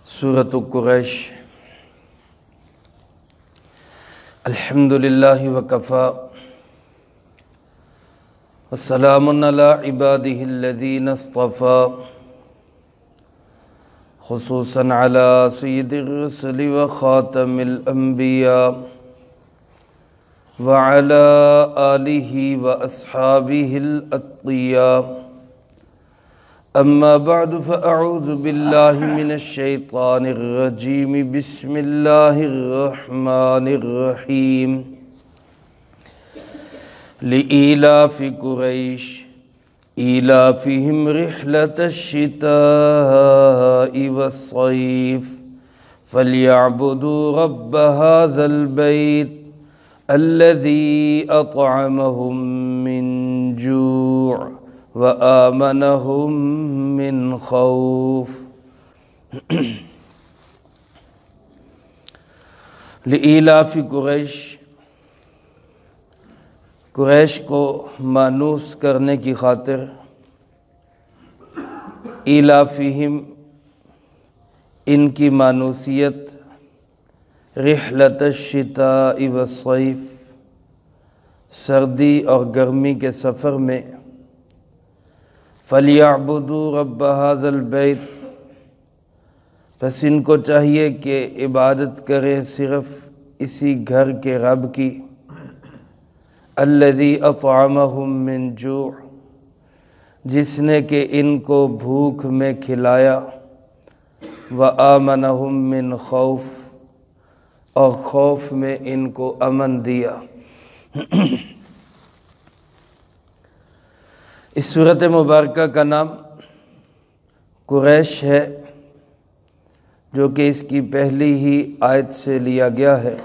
سورۃ قریش۔ الحمدللہ وکفی وسلام علی عبادہ الذین اصطفی، خصوصاً علی سید الرسل وخاتم الانبیاء وعلی آلہ واصحابہ الاتقیاء۔ اما بعد فاعوذ باللہ من الشیطان الرجیم، بسم اللہ الرحمن الرحیم۔ لإیلاف قریش ایلافہم رحلة الشتاء والصیف فلیعبدوا رب ھذا البیت الذی اطعمہم من جوع وآمنہم من خوف۔ لإیلاف قریش، قریش کو مانوس کرنے کی خاطر، ایلافہم ان کی مانوسیت، رحلۃ الشتاء والصیف سردی اور گرمی کے سفر میں، فَلْيَعْبُدُوا رَبَّ هَذَا الْبَيْتِ پس ان کو چاہیے کہ عبادت کریں صرف اسی گھر کے رب کی، الَّذِي أَطْعَمَهُم مِّن جُوع جس نے کہ ان کو بھوک میں کھلایا، وَآمَنَهُم مِّن خوف اور خوف میں ان کو امن دیا۔ اس سورۃ مبارکہ کا نام قریش ہے، جو کہ اس کی پہلی ہی آیت سے لیا گیا ہے۔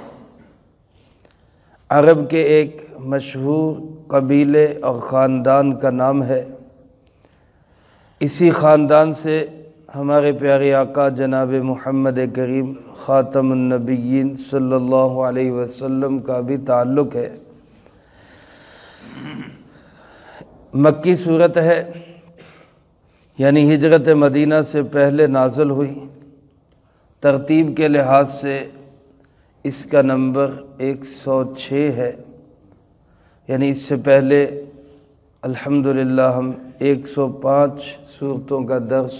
عرب کے ایک مشہور قبیلے اور خاندان کا نام ہے۔ اسی خاندان سے ہمارے پیارے آقا جناب محمد کریم خاتم النبیین صلی اللہ علیہ وسلم کا بھی تعلق ہے۔ مکی صورت ہے، یعنی ہجرت مدینہ سے پہلے نازل ہوئی۔ ترتیب کے لحاظ سے اس کا نمبر 106 ہے، یعنی اس سے پہلے الحمدللہ ہم 105 صورتوں کا درس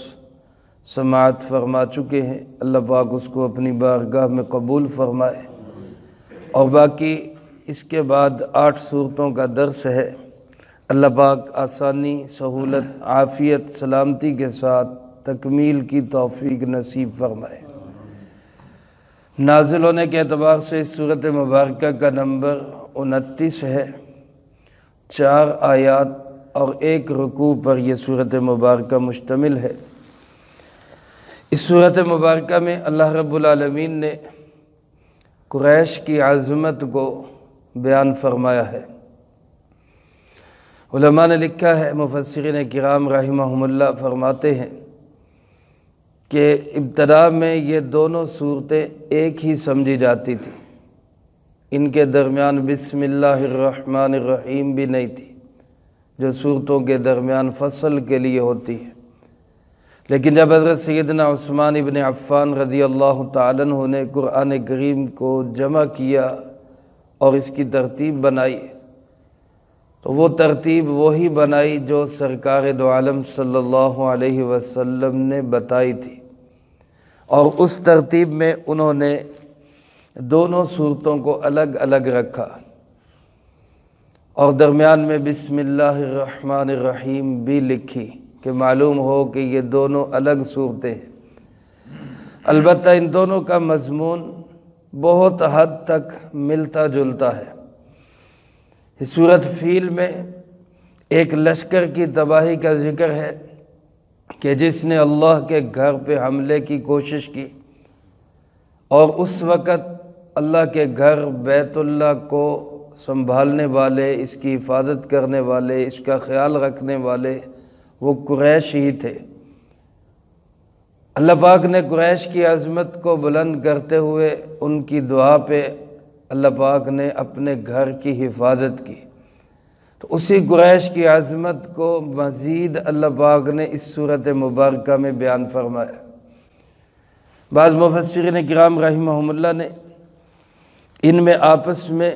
سماعت فرما چکے ہیں۔ اللہ پاک اس کو اپنی بارگاہ میں قبول فرمائے، اور باقی اس کے بعد 8 صورتوں کا درس ہے۔ اللہ پاک آسانی، سہولت، عافیت، سلامتی کے ساتھ تکمیل کی توفیق نصیب فرمائے۔ نازل ہونے کے اعتبار سے اس سورۃ مبارکہ کا نمبر 29 ہے۔ 4 آیات اور 1 رکوع پر یہ سورۃ مبارکہ مشتمل ہے۔ اس سورۃ مبارکہ میں اللہ رب العالمین نے قریش کی عظمت کو بیان فرمایا ہے۔ علماء نے لکھا ہے، مفسرین کرام رحمہم اللہ فرماتے ہیں کہ ابتدا میں یہ دونوں صورتیں ایک ہی سمجھی جاتی تھیں، ان کے درمیان بسم اللہ الرحمن الرحیم بھی نہیں تھی، جو صورتوں کے درمیان فصل کے لیے ہوتی ہے۔ لیکن جب حضرت سیدنا عثمان ابن عفان رضی اللہ تعالیٰ عنہ نے قرآن کریم کو جمع کیا اور اس کی ترتیب بنائی، تو وہ ترتیب وہی بنائی جو سرکار دو عالم صلی اللہ علیہ وسلم نے بتائی تھی، اور اس ترتیب میں انہوں نے دونوں صورتوں کو الگ الگ رکھا، اور درمیان میں بسم اللہ الرحمن الرحیم بھی لکھی کہ معلوم ہو کہ یہ دونوں الگ صورتیں ہیں۔ البتہ ان دونوں کا مضمون بہت حد تک ملتا جلتا ہے۔ اس سورۃ فیل میں ایک لشکر کی تباہی کا ذکر ہے کہ جس نے اللہ کے گھر پہ حملے کی کوشش کی، اور اس وقت اللہ کے گھر بیت اللہ کو سنبھالنے والے، اس کی حفاظت کرنے والے، اس کا خیال رکھنے والے وہ قریش ہی تھے۔ اللہ پاک نے قریش کی عظمت کو بلند کرتے ہوئے ان کی دعا پہ اللہ پاک نے اپنے گھر کی حفاظت کی، تو اسی قریش کی عظمت کو مزید اللہ پاک نے اس سورۃ مبارکہ میں بیان فرمایا۔ بعض مفسرین کرام رحمہم اللہ نے ان میں آپس میں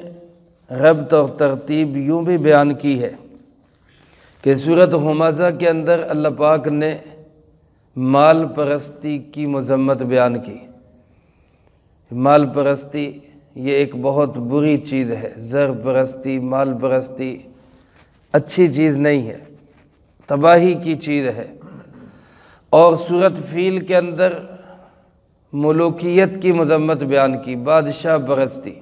ربط اور ترتیب یوں بھی بیان کی ہے کہ سورۃ ہمزہ کے اندر اللہ پاک نے مال پرستی کی مذمت بیان کی۔ مال پرستی یہ ایک بہت بری چیز ہے، زر پرستی، مال پرستی اچھی چیز نہیں ہے، تباہی کی چیز ہے۔ اور سورۃ فیل کے اندر ملوکیت کی مذمت بیان کی، بادشاہ پرستی،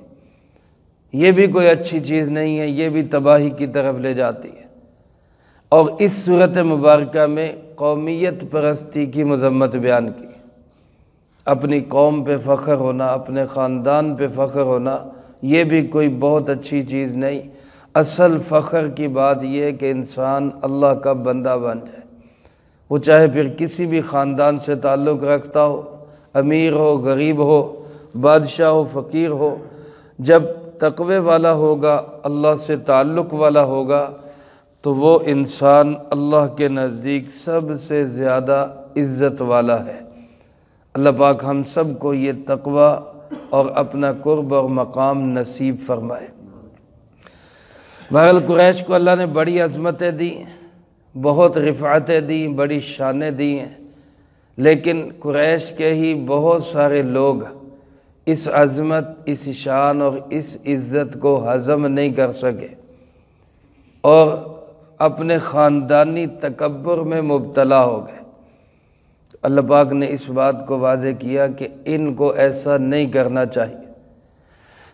یہ بھی کوئی اچھی چیز نہیں ہے، یہ بھی تباہی کی طرف لے جاتی ہے۔ اور اس سورۃ مبارکہ میں قومیت پرستی کی مذمت بیان کی، اپنی قوم پہ فخر ہونا، اپنے خاندان پہ فخر ہونا، یہ بھی کوئی بہت اچھی چیز نہیں۔ اصل فخر کی بات یہ ہے کہ انسان اللہ کا بندہ بن جائے، وہ چاہے پھر کسی بھی خاندان سے تعلق رکھتا ہو، امیر ہو، غریب ہو، بادشاہ ہو، فقیر ہو، جب تقوی والا ہوگا، اللہ سے تعلق والا ہوگا، تو وہ انسان اللہ کے نزدیک سب سے زیادہ عزت والا ہے۔ اللہ پاک ہم سب کو یہ تقوی اور اپنا قرب اور مقام نصیب فرمائے۔ بہرحال قریش کو اللہ نے بڑی عظمتیں دی، بہت رفعتیں دی، بڑی شانیں دی ہیں، لیکن قریش کے ہی بہت سارے لوگ اس عظمت، اس شان اور اس عزت کو ہضم نہیں کر سکے اور اپنے خاندانی تکبر میں مبتلا ہو گئے۔ اللہ پاک نے اس بات کو واضح کیا کہ ان کو ایسا نہیں کرنا چاہیے۔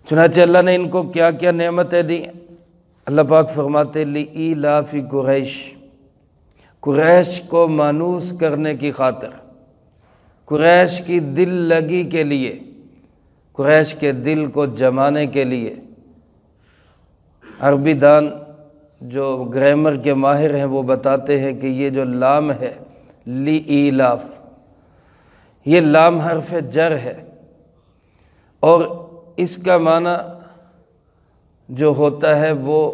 چنانچہ اللہ نے ان کو کیا کیا نعمتیں دی۔ اللہ پاک فرماتے لِإِيلَافِ قریش، قریش کو مانوس کرنے کی خاطر، قریش کی دل لگی کے لیے، قریش کے دل کو جمانے کے لیے۔ عربی دان جو گرامر کے ماہر ہیں وہ بتاتے ہیں کہ یہ جو لام ہے لِإِيلَاف، یہ لام حرف جر ہے، اور اس کا معنی جو ہوتا ہے وہ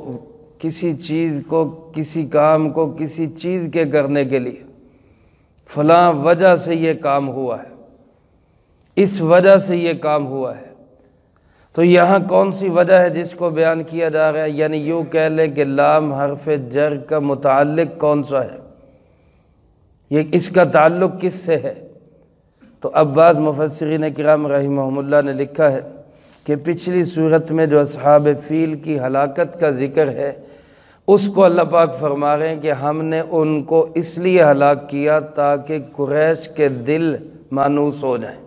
کسی چیز کو، کسی کام کو کسی چیز کے کرنے کے لیے، فلاں وجہ سے یہ کام ہوا ہے، اس وجہ سے یہ کام ہوا ہے۔ تو یہاں کون سی وجہ ہے جس کو بیان کیا جا رہا ہے؟ یعنی یوں کہہ لیں کہ لام حرف جر کا متعلق کون سا ہے، یہ اس کا تعلق کس سے ہے؟ تو اب بعض مفسرین کرام رحمہم اللہ نے لکھا ہے کہ پچھلی صورت میں جو اصحاب فیل کی ہلاکت کا ذکر ہے، اس کو اللہ پاک فرما رہے ہیں کہ ہم نے ان کو اس لیے ہلاک کیا تاکہ قریش کے دل مانوس ہو جائیں،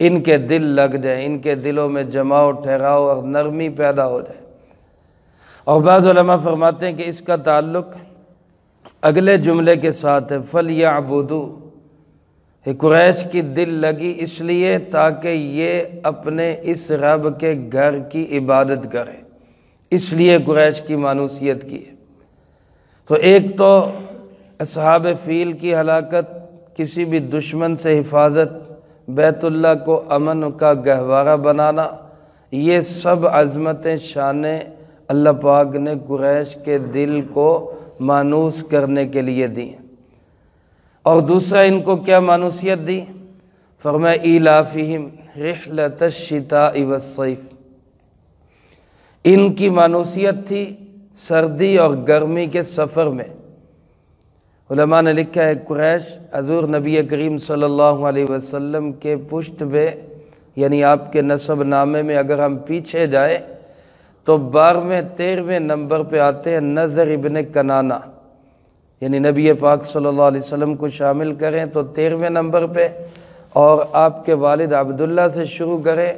ان کے دل لگ جائیں، ان کے دلوں میں جماؤ ٹھہراؤ اور نرمی پیدا ہو جائے۔ اور بعض علماء فرماتے ہیں کہ اس کا تعلق اگلے جملے کے ساتھ ہے، فَلْيَعْبُدُوا، قریش کی دل لگی اس لیے تاکہ یہ اپنے اس رب کے گھر کی عبادت کرے، اس لیے قریش کی مانوسیت کی ہے۔ تو ایک تو اصحاب فیل کی ہلاکت، کسی بھی دشمن سے حفاظت، بیت اللہ کو امن کا گہوارہ بنانا، یہ سب عظمتیں، شانیں اللہ پاک نے قریش کے دل کو مانوس کرنے کے لیے دی۔ اور دوسرا ان کو کیا مانوسیت دی؟ فرمایا ایلافہم رحلۃ الشتاء والصیف، ان کی مانوسیت تھی سردی اور گرمی کے سفر میں۔ علماء نے لکھا ہے قریش حضور نبی کریم صلی اللہ علیہ وسلم کے پشت پہ، یعنی آپ کے نسب نامے میں اگر ہم پیچھے جائیں تو 12ویں 13ویں نمبر پہ آتے ہیں نضر ابن کنانہ، یعنی نبی پاک صلی اللہ علیہ وسلم کو شامل کریں تو 13ویں نمبر پہ، اور آپ کے والد عبداللہ سے شروع کریں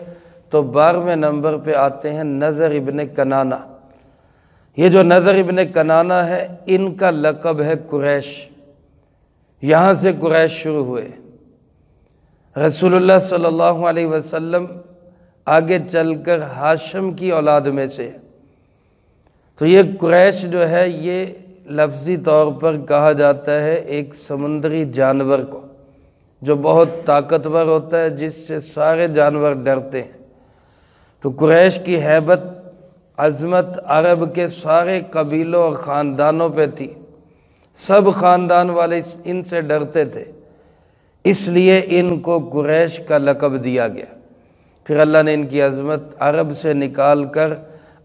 تو 12ویں نمبر پہ آتے ہیں نضر ابن کنانہ۔ یہ جو نضر ابن کنانہ ہے، ان کا لقب ہے قریش، یہاں سے قریش شروع ہوئے۔ رسول اللہ صلی اللہ علیہ وسلم آگے چل کر ہاشم کی اولاد میں سے، تو یہ قریش جو ہے یہ لفظی طور پر کہا جاتا ہے ایک سمندری جانور کو جو بہت طاقتور ہوتا ہے، جس سے سارے جانور ڈرتے ہیں۔ تو قریش کی ہیبت، عظمت عرب کے سارے قبیلوں اور خاندانوں پہ تھی، سب خاندان والے ان سے ڈرتے تھے اس لیے ان کو قریش کا لقب دیا گیا۔ پھر اللہ نے ان کی عظمت عرب سے نکال کر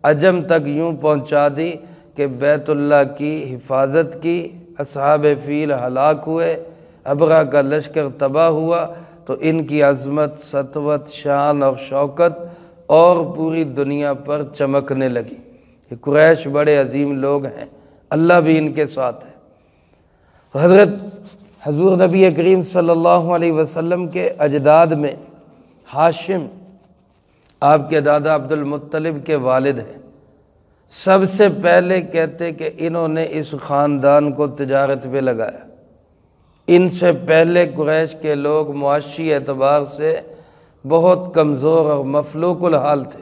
عجم تک یوں پہنچا دی کہ بیت اللہ کی حفاظت کی، اصحاب فیل ہلاک ہوئے، ابرہ کا لشکر تباہ ہوا، تو ان کی عظمت، سطوت، شان اور شوکت اور پوری دنیا پر چمکنے لگی کہ قریش بڑے عظیم لوگ ہیں، اللہ بھی ان کے ساتھ ہے۔ حضرت حضور نبی کریم صلی اللہ علیہ وسلم کے اجداد میں ہاشم آپ کے دادا عبد المطلب کے والد ہیں۔ سب سے پہلے کہتے کہ انہوں نے اس خاندان کو تجارت پہ لگایا۔ ان سے پہلے قریش کے لوگ معاشی اعتبار سے بہت کمزور اور مفلوق الحال تھے،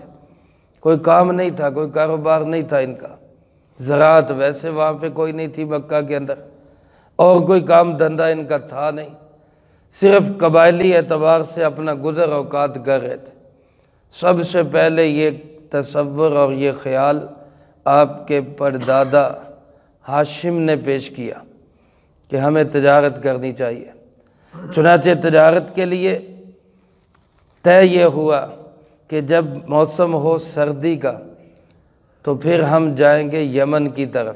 کوئی کام نہیں تھا، کوئی کاروبار نہیں تھا ان کا، زراعت ویسے وہاں پہ کوئی نہیں تھی مکہ کے اندر، اور کوئی کام دھندہ ان کا تھا نہیں، صرف قبائلی اعتبار سے اپنا گزر اوقات کر رہے تھے۔ سب سے پہلے یہ تصور اور یہ خیال آپ کے پردادا ہاشم نے پیش کیا کہ ہمیں تجارت کرنی چاہیے۔ چنانچہ تجارت کے لیے طے یہ ہوا کہ جب موسم ہو سردی کا تو پھر ہم جائیں گے یمن کی طرف،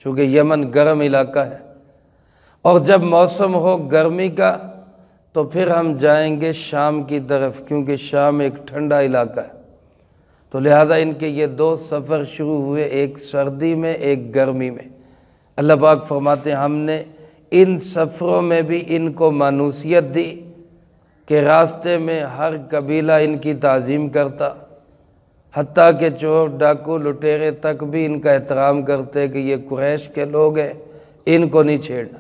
چونکہ یمن گرم علاقہ ہے، اور جب موسم ہو گرمی کا تو پھر ہم جائیں گے شام کی طرف، کیونکہ شام ایک ٹھنڈا علاقہ ہے۔ تو لہٰذا ان کے یہ دو سفر شروع ہوئے، ایک سردی میں ایک گرمی میں۔ اللہ پاک فرماتے ہیں ہم نے ان سفروں میں بھی ان کو مانوسیت دی کہ راستے میں ہر قبیلہ ان کی تعظیم کرتا، حتیٰ کہ چور ڈاکو لٹیرے تک بھی ان کا احترام کرتے کہ یہ قریش کے لوگ ہیں، ان کو نہیں چھیڑنا۔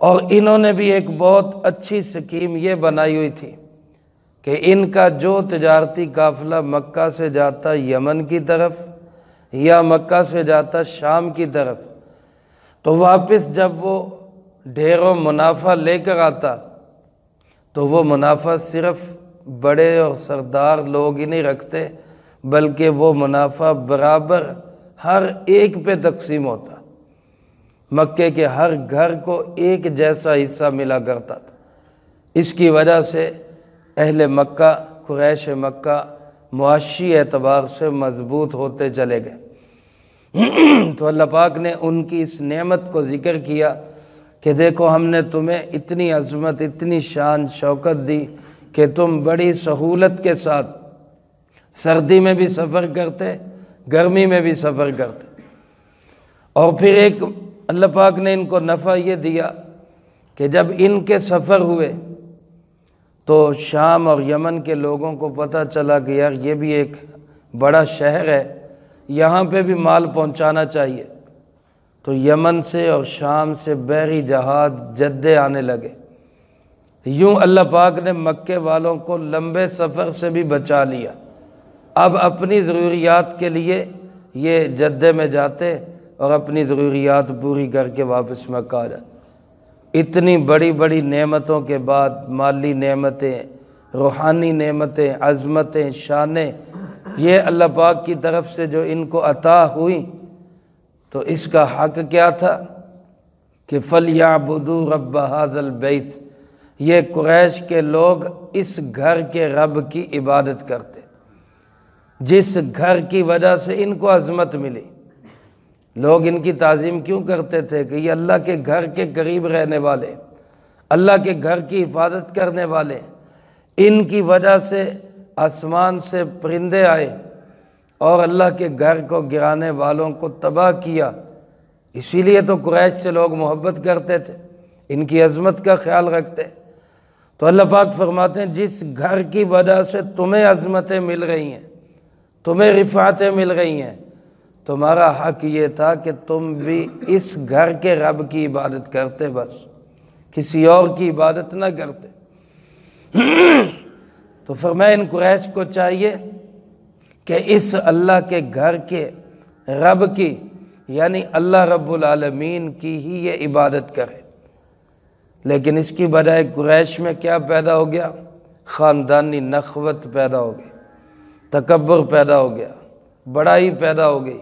اور انہوں نے بھی ایک بہت اچھی سکیم یہ بنائی ہوئی تھی کہ ان کا جو تجارتی قافلہ مکہ سے جاتا یمن کی طرف یا مکہ سے جاتا شام کی طرف، تو واپس جب وہ ڈھیروں منافع لے کر آتا تو وہ منافع صرف بڑے اور سردار لوگ ہی نہیں رکھتے، بلکہ وہ منافع برابر ہر ایک پہ تقسیم ہوتا، مکے کے ہر گھر کو ایک جیسا حصہ ملا کرتا تھا۔ اس کی وجہ سے اہل مکہ، قریش مکہ معاشی اعتبار سے مضبوط ہوتے چلے گئے۔ تو اللہ پاک نے ان کی اس نعمت کو ذکر کیا کہ دیکھو ہم نے تمہیں اتنی عظمت، اتنی شان شوکت دی کہ تم بڑی سہولت کے ساتھ سردی میں بھی سفر کرتے، گرمی میں بھی سفر کرتے۔ اور پھر ایک اللہ پاک نے ان کو نفع یہ دیا کہ جب ان کے سفر ہوئے تو شام اور یمن کے لوگوں کو پتہ چلا کہ یار یہ بھی ایک بڑا شہر ہے، یہاں پہ بھی مال پہنچانا چاہیے، تو یمن سے اور شام سے بحری جہاز جدے آنے لگے۔ یوں اللہ پاک نے مکے والوں کو لمبے سفر سے بھی بچا لیا۔ اب اپنی ضروریات کے لیے یہ جدے میں جاتے اور اپنی ضروریات پوری کر کے واپس مکہ آ جاتے۔ اتنی بڑی بڑی نعمتوں کے بعد، مالی نعمتیں، روحانی نعمتیں، عظمتیں، شانیں، یہ اللہ پاک کی طرف سے جو ان کو عطا ہوئی، تو اس کا حق کیا تھا کہ فَلْيَعْبُدُوا رَبَّ هَذَا الْبَيْتِ، یہ قریش کے لوگ اس گھر کے رب کی عبادت کرتے، جس گھر کی وجہ سے ان کو عظمت ملی۔ لوگ ان کی تعظیم کیوں کرتے تھے کہ یہ اللہ کے گھر کے قریب رہنے والے، اللہ کے گھر کی حفاظت کرنے والے، ان کی وجہ سے آسمان سے پرندے آئے اور اللہ کے گھر کو گرانے والوں کو تباہ کیا۔ اسی لیے تو قریش سے لوگ محبت کرتے تھے، ان کی عظمت کا خیال رکھتے۔ تو اللہ پاک فرماتے ہیں جس گھر کی وجہ سے تمہیں عظمتیں مل رہی ہیں، تمہیں رفعتیں مل رہی ہیں، تمہارا حق یہ تھا کہ تم بھی اس گھر کے رب کی عبادت کرتے، بس کسی اور کی عبادت نہ کرتے۔ تو فرمایا ان قریش کو چاہیے کہ اس اللہ کے گھر کے رب کی، یعنی اللہ رب العالمین کی ہی یہ عبادت کرے۔ لیکن اس کی بجائے قریش میں کیا پیدا ہو گیا؟ خاندانی نخوت پیدا ہو گئی، تکبر پیدا ہو گیا، بڑائی پیدا ہو گئی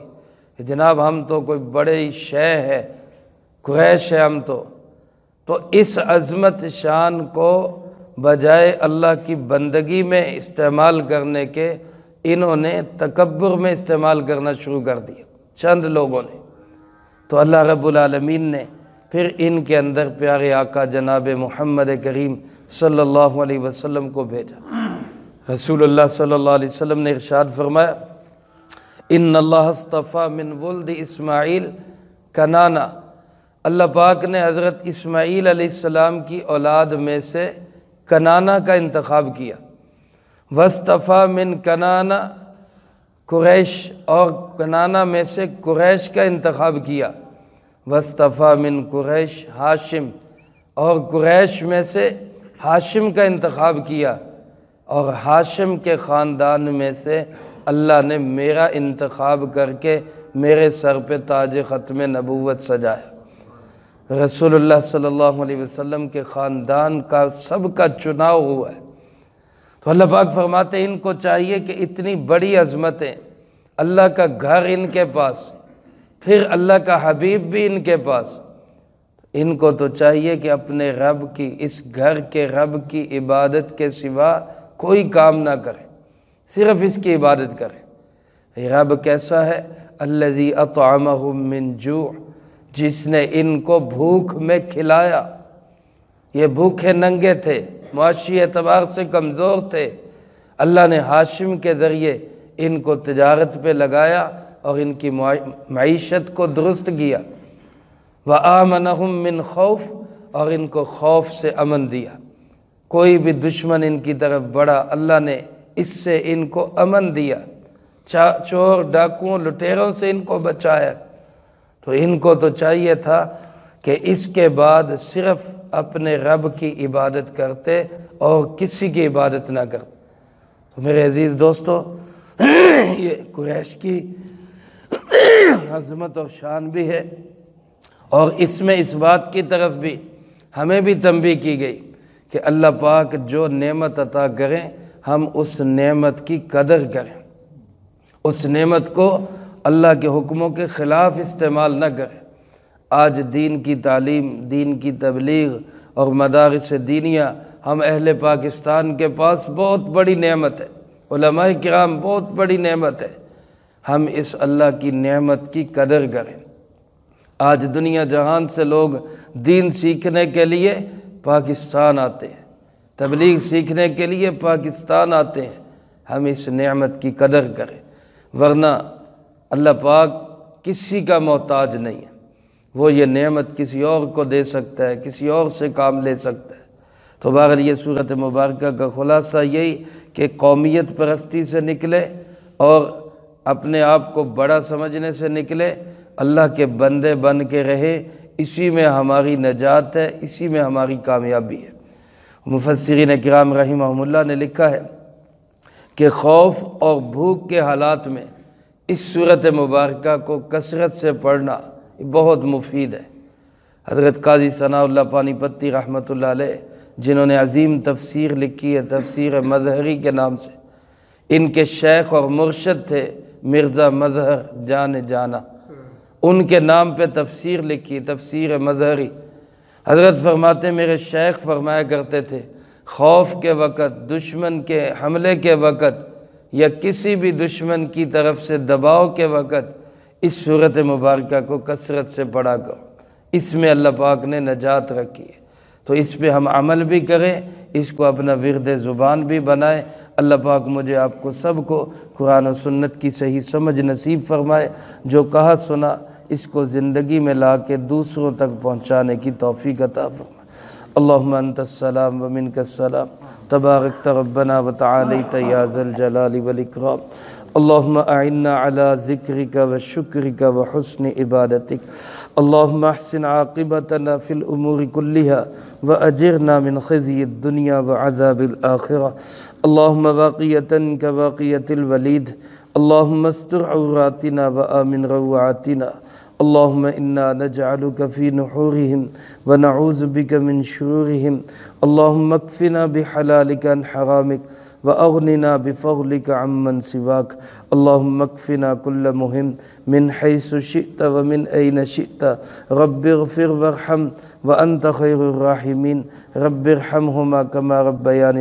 کہ جناب ہم تو کوئی بڑے شے ہے، قریش ہے ہم تو، تو اس عظمت شان کو بجائے اللہ کی بندگی میں استعمال کرنے کے انہوں نے تکبر میں استعمال کرنا شروع کر دیا چند لوگوں نے۔ تو اللہ رب العالمین نے پھر ان کے اندر پیارے آقا جناب محمد کریم صلی اللہ علیہ وسلم کو بھیجا۔ رسول اللہ صلی اللہ علیہ وسلم نے ارشاد فرمایا ان اللہ اصطفیٰ من ولد اسماعیل کنانا، اللہ پاک نے حضرت اسماعیل علیہ السلام کی اولاد میں سے کنانا کا انتخاب کیا، واصطفیٰ من کنانا قریش، اور کنانا میں سے قریش کا انتخاب کیا، واصطفیٰ من قریش ہاشم، اور قریش میں سے ہاشم کا انتخاب کیا، اور ہاشم کے خاندان میں سے اللہ نے میرا انتخاب کر کے میرے سر پہ تاج ختم نبوت سجایا۔ رسول اللہ صلی اللہ علیہ وسلم کے خاندان کا سب کا چناؤ ہوا ہے۔ تو اللہ پاک فرماتے ہیں ان کو چاہیے کہ اتنی بڑی عظمتیں، اللہ کا گھر ان کے پاس، پھر اللہ کا حبیب بھی ان کے پاس، ان کو تو چاہیے کہ اپنے رب کی، اس گھر کے رب کی عبادت کے سوا کوئی کام نہ کرے، صرف اس کی عبادت کرے۔ رب کیسا ہے؟ الذی اطعمہم من جوع، جس نے ان کو بھوک میں کھلایا۔ یہ بھوکے ننگے تھے، معاشی اعتبار سے کمزور تھے، اللہ نے ہاشم کے ذریعے ان کو تجارت پہ لگایا اور ان کی معیشت کو درست کیا۔ وآمنہم من خوف، اور ان کو خوف سے امن دیا۔ کوئی بھی دشمن ان کی طرف بڑھا، اللہ نے اس سے ان کو امن دیا، چور ڈاکوؤں لٹیروں سے ان کو بچایا۔ تو ان کو تو چاہیے تھا کہ اس کے بعد صرف اپنے رب کی عبادت کرتے اور کسی کی عبادت نہ کرتے۔ تو میرے عزیز دوستو، یہ قریش کی عظمت اور شان بھی ہے، اور اس میں اس بات کی طرف بھی ہمیں بھی تنبیہ کی گئی کہ اللہ پاک جو نعمت عطا کریں ہم اس نعمت کی قدر کریں، اس نعمت کو اللہ کے حکموں کے خلاف استعمال نہ کریں۔ آج دین کی تعلیم، دین کی تبلیغ اور مدارس دینیہ ہم اہل پاکستان کے پاس بہت بڑی نعمت ہے، علماء کرام بہت بڑی نعمت ہے، ہم اس اللہ کی نعمت کی قدر کریں۔ آج دنیا جہان سے لوگ دین سیکھنے کے لیے پاکستان آتے ہیں، تبلیغ سیکھنے کے لیے پاکستان آتے ہیں، ہم اس نعمت کی قدر کریں، ورنہ اللہ پاک کسی کا محتاج نہیں ہے، وہ یہ نعمت کسی اور کو دے سکتا ہے، کسی اور سے کام لے سکتا ہے۔ تو بہرحال یہ صورت مبارکہ کا خلاصہ یہی کہ قومیت پرستی سے نکلے اور اپنے آپ کو بڑا سمجھنے سے نکلے، اللہ کے بندے بن کے رہے، اسی میں ہماری نجات ہے، اسی میں ہماری کامیابی ہے۔ مفسرین کرام رحمہم اللہ نے لکھا ہے کہ خوف اور بھوک کے حالات میں اس صورت مبارکہ کو کثرت سے پڑھنا بہت مفید ہے۔ حضرت قاضی ثناء اللہ پانی پتی رحمۃ اللہ علیہ، جنہوں نے عظیم تفسیر لکھی ہے تفسیر مظہری کے نام سے، ان کے شیخ اور مرشد تھے مرزا مظہر جان جانا، ان کے نام پہ تفسیر لکھی تفسیر مظہری۔ حضرت فرماتے میرے شیخ فرمایا کرتے تھے خوف کے وقت، دشمن کے حملے کے وقت یا کسی بھی دشمن کی طرف سے دباؤ کے وقت اس صورت مبارکہ کو کثرت سے پڑھا کرو، اس میں اللہ پاک نے نجات رکھی ہے، تو اس پہ ہم عمل بھی کریں، اس کو اپنا ورد زبان بھی بنائیں۔ اللہ پاک مجھے آپ کو سب کو قرآن و سنت کی صحیح سمجھ نصیب فرمائے، جو کہا سنا اس کو زندگی میں لا کے دوسروں تک پہنچانے کی توفیق عطا فرمائے۔ اللہم انت السلام ومنک السلام، تبارکت ربنا وتعالیت یا ذا الجلال والاکرام۔ اللہم اعنا علی ذکرک وشکرک وحسن عبادتک، اللہم احسن عاقبتنا فی الامور کلہا واجرنا من خزی الدنیا وعذاب الآخرہ، اللہم واقیتا کواقیت الولید، اللہم استر عوراتنا وآمن روعاتنا، اللہم انا نجعلک فی نحورہم ونعوذ بک من شرورہم، اللہم اکفنا بحلالک عن حرامک وأغننا بفضلك عمن سواك اللهم اكفنا كل مهم من حيث شئت ومن أين شئت رب اغفر وارحم وأنت خير الراحمين رب ارحمهما كما ربياني